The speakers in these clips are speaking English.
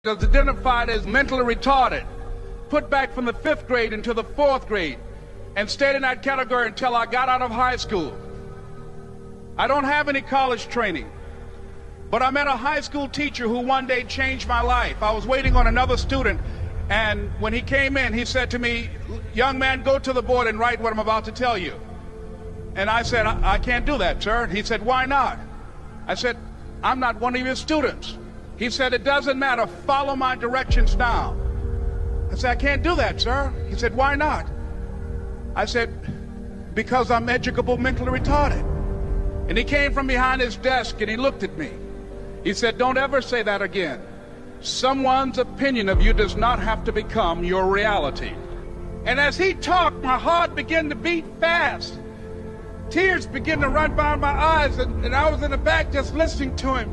was identified as mentally retarded, put back from the 5th grade into the 4th grade, and stayed in that category until I got out of high school. I don't have any college training, but I met a high school teacher who one day changed my life. I was waiting on another student, and when he came in, he said to me, "Young man, go to the board and write what I'm about to tell you." And I said, I can't do that, sir. He said, "Why not?" I said, "I'm not one of your students." He said, "It doesn't matter. Follow my directions now." I said, "I can't do that, sir." He said, "Why not?" I said, "Because I'm educable mentally retarded." And he came from behind his desk and he looked at me. He said, "Don't ever say that again. Someone's opinion of you does not have to become your reality." And as he talked, my heart began to beat fast. Tears began to run down my eyes, and I was in the back just listening to him,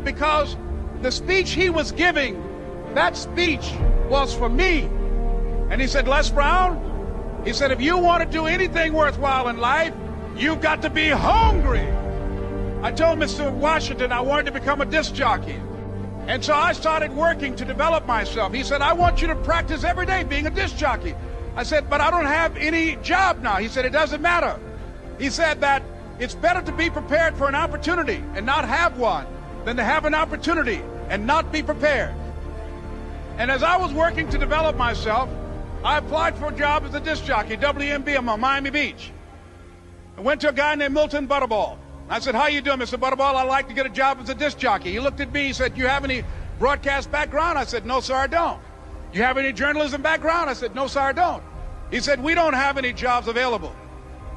because the speech he was giving, that speech was for me. And he said, "Les Brown," he said, "if you want to do anything worthwhile in life, you've got to be hungry." I told Mr. Washington I wanted to become a disc jockey. And so I started working to develop myself. He said, "I want you to practice every day being a disc jockey." I said, "But I don't have any job now." He said, "It doesn't matter." He said that it's better to be prepared for an opportunity and not have one than to have an opportunity and not be prepared. And as I was working to develop myself, I applied for a job as a disc jockey, WMB, on Miami Beach. I went to a guy named Milton Butterball. I said, "How you doing, Mr. Butterball? I'd like to get a job as a disc jockey." He looked at me, he said, "You have any broadcast background?" I said, "No, sir, I don't." "You have any journalism background?" I said, "No, sir, I don't." He said, "We don't have any jobs available."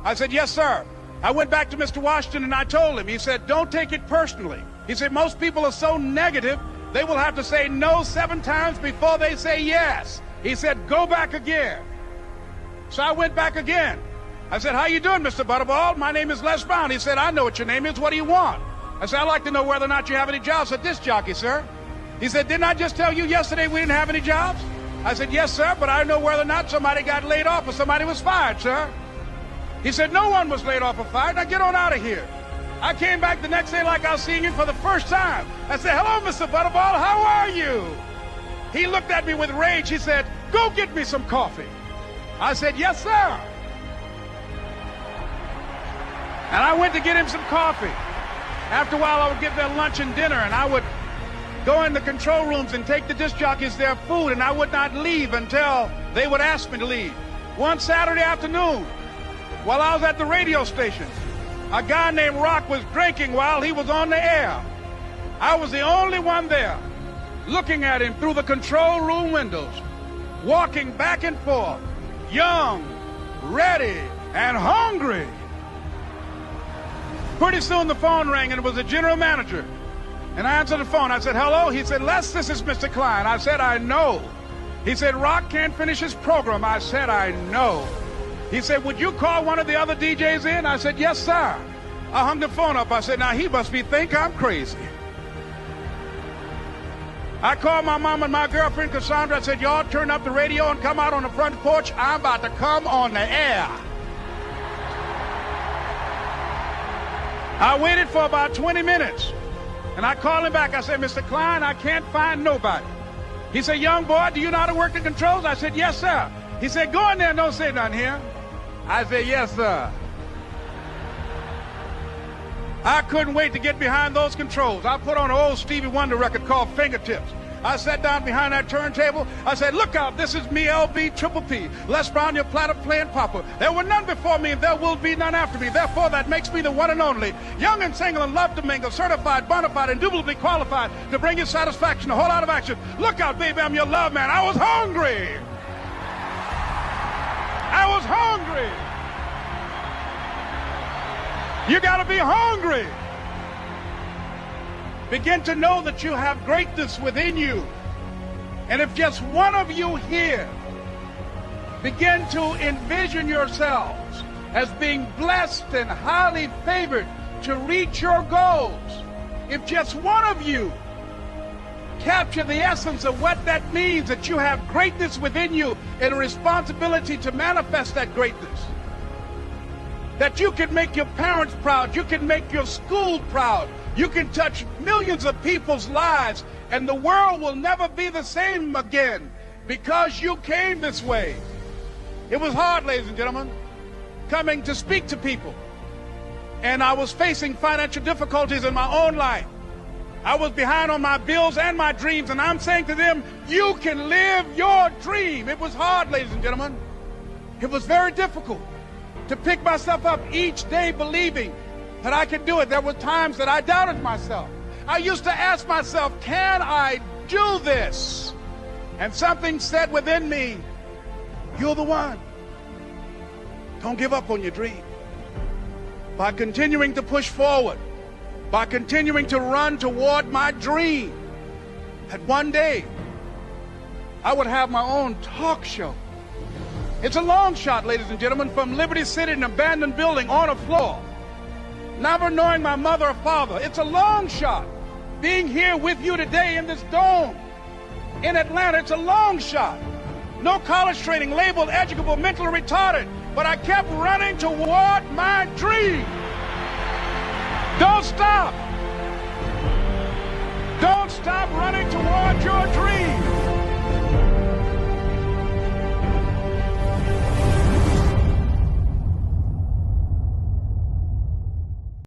I said, "Yes, sir." I went back to Mr. Washington and I told him. He said, "Don't take it personally." He said, "Most people are so negative, they will have to say no 7 times before they say yes." He said, "Go back again." So I went back again. I said, "How you doing, Mr. Butterball? My name is Les Brown." He said, "I know what your name is. What do you want?" I said, "I'd like to know whether or not you have any jobs as a disc jockey, sir." He said, "Didn't I just tell you yesterday we didn't have any jobs?" I said, "Yes, sir, but I know whether or not somebody got laid off or somebody was fired, sir." He said, "No one was laid off or fired. Now get on out of here." I came back the next day like I was seeing him for the first time. I said, "Hello, Mr. Butterball, how are you?" He looked at me with rage. He said, "Go get me some coffee." I said, "Yes, sir." And I went to get him some coffee. After a while, I would get their lunch and dinner, and I would go in the control rooms and take the disc jockeys their food, and I would not leave until they would ask me to leave. One Saturday afternoon, while I was at the radio station, a guy named Rock was drinking while he was on the air. I was the only one there, looking at him through the control room windows, walking back and forth, young, ready, and hungry. Pretty soon the phone rang, and it was the general manager. And I answered the phone. I said, "Hello?" He said, "Les, this is Mr. Klein." I said, "I know." He said, "Rock can't finish his program." I said, "I know." He said, "Would you call one of the other DJs in?" I said, "Yes, sir." I hung the phone up. I said, "Now he must think I'm crazy." I called my mom and my girlfriend, Cassandra. I said, "Y'all turn up the radio and come out on the front porch. I'm about to come on the air." I waited for about 20 minutes, and I called him back. I said, "Mr. Klein, I can't find nobody." He said, "Young boy, do you know how to work the controls?" I said, "Yes, sir." He said, "Go in there and don't say nothing here." I said, "Yes, sir." I couldn't wait to get behind those controls. I put on an old Stevie Wonder record called Fingertips. I sat down behind that turntable. I said, "Look out, this is me, LB Triple P, Les Brown, your platter playing papa. There were none before me, and there will be none after me. Therefore, that makes me the one and only. Young and single and love to mingle, certified, bona fide, indubitably qualified to bring you satisfaction, a whole lot of action. Look out, baby, I'm your love man." I was hungry. I was hungry. You got to be hungry. Begin to know that you have greatness within you. And if just one of you here begin to envision yourselves as being blessed and highly favored to reach your goals, if just one of you capture the essence of what that means, that you have greatness within you and a responsibility to manifest that greatness, that you can make your parents proud, you can make your school proud, you can touch millions of people's lives And the world will never be the same again because you came this way. It was hard, ladies and gentlemen, coming to speak to people. And I was facing financial difficulties in my own life. I was behind on my bills and my dreams, and I'm saying to them, you can live your dream. It was hard, ladies and gentlemen. It was very difficult to pick myself up each day believing that I could do it. There were times that I doubted myself. I used to ask myself, can I do this? And something said within me, you're the one. Don't give up on your dream. By continuing to push forward, by continuing to run toward my dream, that one day I would have my own talk show. It's a long shot, ladies and gentlemen, from Liberty City, an abandoned building on a floor, never knowing my mother or father. It's a long shot. Being here with you today in this dome in Atlanta, it's a long shot. No college training, labeled educable, mentally retarded, but I kept running toward my dream. Don't stop. Don't stop running